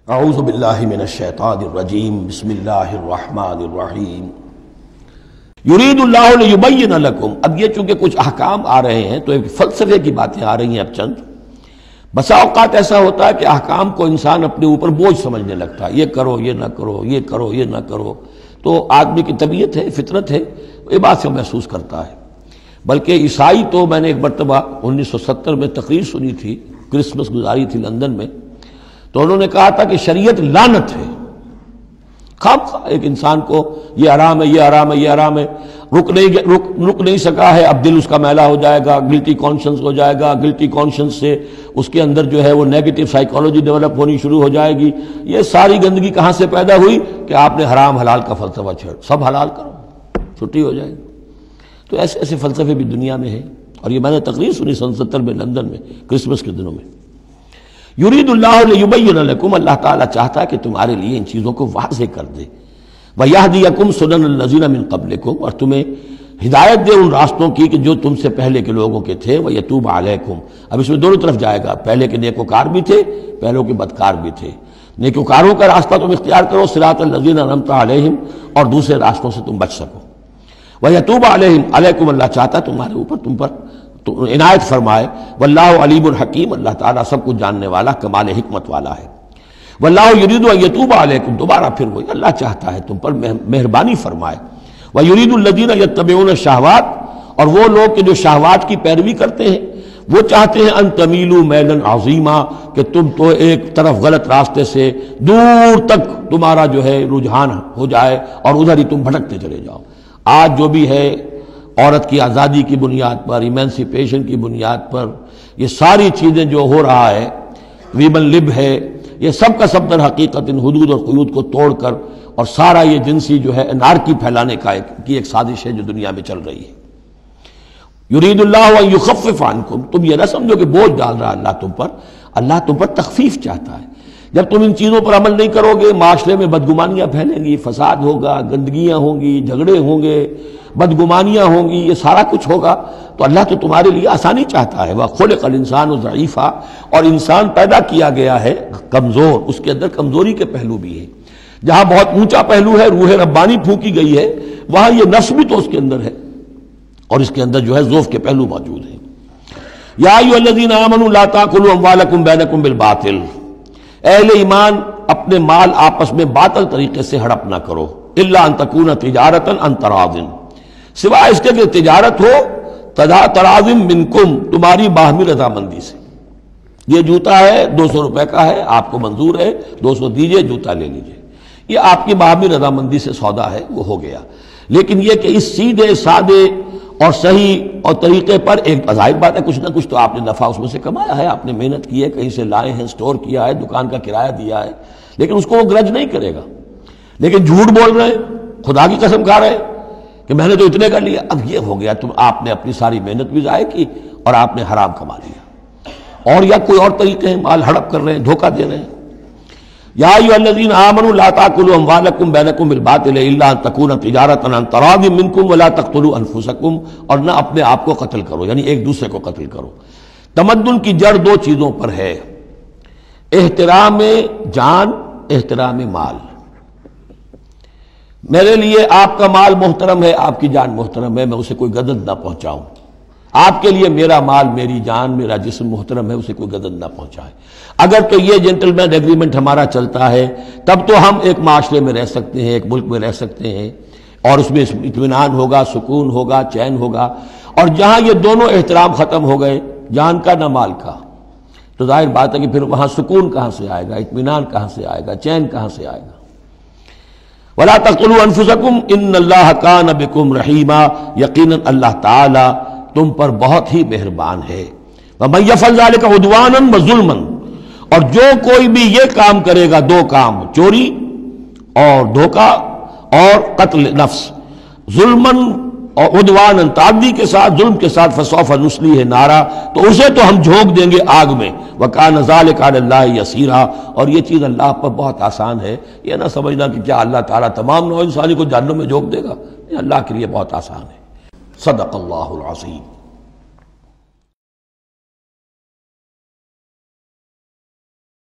اعوذ باللہ من الشیطان الرجیم بسم اللہ الرحمن الرحیم یرید اللہ لیبین لکم۔ اب یہ چونکہ کچھ احکام آ رہے ہیں تو ایک فلسفے کی باتیں آ رہی ہیں اب چند۔ بسا اوقات ایسا ہوتا ہے کہ احکام کو انسان اپنے اوپر بوجھ سمجھنے لگتا ہے، یہ کرو یہ نہ کرو، یہ کرو یہ نہ کرو، تو آدمی کی طبیعت ہے، فطرت ہے، یہ بات سے محسوس کرتا ہے۔ بلکہ عیسائی تو میں نے ایک مرتبہ 1970 میں تقریر سنی تھی، کرسمس گزاری تھی لندن میں، تو انہوں نے کہا تھا کہ شریعت لعنت ہے۔ خواہ ایک انسان کو یہ حرام ہے، یہ حرام ہے، یہ حرام ہے، رک نہیں سکا ہے، اب دل اس کا میلا ہو جائے گا، گلٹی کانشنس ہو جائے گا، گلٹی کانشنس سے اس کے اندر جو ہے وہ نیگیٹو سائیکالوجی ڈیولپ ہونی شروع ہو جائے گی۔ یہ ساری گندگی کہاں سے پیدا ہوئی کہ آپ نے حرام حلال کا فلسفہ چھیڑ، سب حلال کرو چھٹی ہو جائے گی۔ تو ایسے ایسے فلسفے بھی دنیا میں ہیں، اور یہ میں نے تقریر سنی 1970 میں لندن میں کرسمس کے دنوں میں۔ یرید اللہ لیبین لکم، اللہ تعالیٰ چاہتا ہے کہ تمہارے لیے ان چیزوں کو واضح کر دے۔ وَیَہْدِیَکُمْ سُنَنَ الَّذِینَ مِن قَبْلِکُم، اور تمہیں ہدایت دے ان راستوں کی کہ جو تم سے پہلے کے لوگوں کے تھے۔ وَیَتُوبَ عَلَیکُم، اب اس میں دونوں طرف جائے گا، پہلے کے نیکوکار بھی تھے، پہلوں کے بدکار بھی تھے۔ نیکوکاروں کا راستہ تم اختیار کرو، صراط الذین انعمت علیہم، اور دوسرے راستوں سے تم بچ سکو۔ وَیَتُوبَ عَلَیہم، علیکم اللہ چاہتا ہے تمہارے اوپر، تم پر عنایت فرمائے۔ واللہ علیم الحکیم، اللہ تعالیٰ سب کچھ جاننے والا، کمال حکمت والا ہے۔ واللہ یرید ان یتوب علیکم، دوبارہ پھر وہی، اللہ چاہتا ہے تم پر مہربانی فرمائے۔ ویرید الذین یتبعون الشہوات، اور وہ لوگ کہ جو شہوات کی پیروی کرتے ہیں وہ چاہتے ہیں ان تمیلوا میلا عظیما، کہ تم تو ایک طرف غلط راستے سے دور تک تمہارا جو ہے رجحان ہو جائے اور ادھر ہی تم بھٹکتے چلے جاؤ۔ آج جو بھی ہے عورت کی آزادی کی بنیاد پر، ایمانسیپیشن کی بنیاد پر، یہ ساری چیزیں جو ہو رہا ہے، ویمن لب ہے، یہ سب کا سب در حقیقت ان حدود اور قیود کو توڑ کر، اور سارا یہ جنسی جو ہے انارکی پھیلانے کی ایک سازش ہے جو دنیا میں چل رہی ہے۔ یرید اللہ ان یخفف عنکم، تم یہ نہ سمجھو کہ بوجھ ڈال رہا اللہ تم پر، اللہ تم پر تخفیف چاہتا ہے۔ جب تم ان چیزوں پر عمل نہیں کرو گے، معاشرے میں بدگمانیاں پھیلیں گی، فساد ہوگا، گندگیاں ہوں گی، جھگڑے ہوں گے، بدگمانیاں ہوں گی، یہ سارا کچھ ہوگا، تو اللہ تو تمہارے لیے آسانی چاہتا ہے۔ وَخُلِقَ الْإِنسَانُ ضَعِيفًا، اور انسان پیدا کیا گیا ہے کمزور، اس کے اندر کمزوری کے پہلو بھی ہیں۔ جہاں بہت اونچا پہلو ہے، روح ربانی پھونکی گئی ہے، وہاں یہ نفس بھی تو اس کے اندر ہے، اور اس کے اندر جو ہے ضعف کے پہلو موجود ہیں۔ یا ایھا الذین آمنوا لا تاکلوا اموالکم بینکم بالباطل، اہل ایمان اپنے مال آپس میں باطل طریقے سے ہڑپ نہ کرو، الا ان تکون تجارتا عن تراض، سوائے اس کے کہ تجارت ہو تراض منکم، تمہاری باہمی رضامندی سے۔ یہ جوتا ہے 200 روپے کا ہے، آپ کو منظور ہے 200 دیجئے، جوتا لے لیجئے، یہ آپ کی باہمی رضامندی سے سودا ہے، وہ ہو گیا۔ لیکن یہ کہ اس سیدھے سادے اور صحیح اور طریقے پر، ایک ظاہر بات ہے کچھ نہ کچھ تو آپ نے نفع اس میں سے کمایا ہے، آپ نے محنت کی ہے، کہیں سے لائے ہیں، سٹور کیا ہے، دکان کا کرایہ دیا ہے، لیکن اس کو وہ گرج نہیں کرے گا۔ لیکن جھوٹ بول رہے ہیں، خدا کی قسم کھا رہے ہیں کہ میں نے تو اتنے کر لیا، اب یہ ہو گیا، تم آپ نے اپنی ساری محنت بھی ضائع کی اور آپ نے حرام کما لیا۔ اور یا کوئی اور طریقے ہیں، مال ہڑپ کر رہے ہیں، دھوکہ دے رہے ہیں۔ یا ایھا الذین آمنوا لا تاکلوا اموالکم بینکم بالباطل الا ان تکون تجارتا عن تراض منکم ولا تقتلوا انفسکم، اور نہ اپنے آپ کو قتل کرو، یعنی ایک دوسرے کو قتل کرو۔ تمدن کی جڑ دو چیزوں پر ہے، احترام جان، احترام مال۔ میرے لیے آپ کا مال محترم ہے، آپ کی جان محترم ہے، میں اسے کوئی گدن نہ پہنچاؤں۔ آپ کے لیے میرا مال، میری جان، میرا جسم محترم ہے، اسے کوئی گدن نہ پہنچائے۔ اگر تو یہ جنٹلمین ایگریمنٹ ہمارا چلتا ہے تب تو ہم ایک معاشرے میں رہ سکتے ہیں، ایک ملک میں رہ سکتے ہیں، اور اس میں اطمینان ہوگا، سکون ہوگا، چین ہوگا۔ اور جہاں یہ دونوں احترام ختم ہو گئے، جان کا نہ مال کا، تو ظاہر بات ہے کہ پھر وہاں سکون کہاں سے آئے گا، اطمینان کہاں سے آئے گا، چین کہاں سے آئے گا۔ وَلَا تَقْتُلُوا أَنفُسَكُمْ إِنَّ اللَّهَ كَانَ بِكُمْ رَحِيمًا، یقیناً اللہ تعالی تم پر بہت ہی مہربان ہے۔ وَمَن يَفْعَلْ ذَلِكَ عُدْوَانًا وَظُلْمًا، اور جو کوئی بھی یہ کام کرے گا، دو کام، چوری اور دھوکہ اور قتل نفس، ظلمًا اور عدوانًا، تعدی کے ساتھ، ظلم کے ساتھ، فَسَوْفَ نُصْلِيهِ نَارًا، تو اسے تو ہم جھونک دیں گے آگ میں۔ وَكَانَ ذَلِكَ عَلَى اللَّهِ يَسِيرًا، اور یہ چیز اللہ پر بہت آسان ہے۔ یہ نہ سمجھنا کہ کیا اللہ تعالیٰ تمام نوع انسانی کو جہنم میں جھونک دے گا، یہ اللہ کے لیے بہت آسان ہے۔ صدق اللہ العظیم۔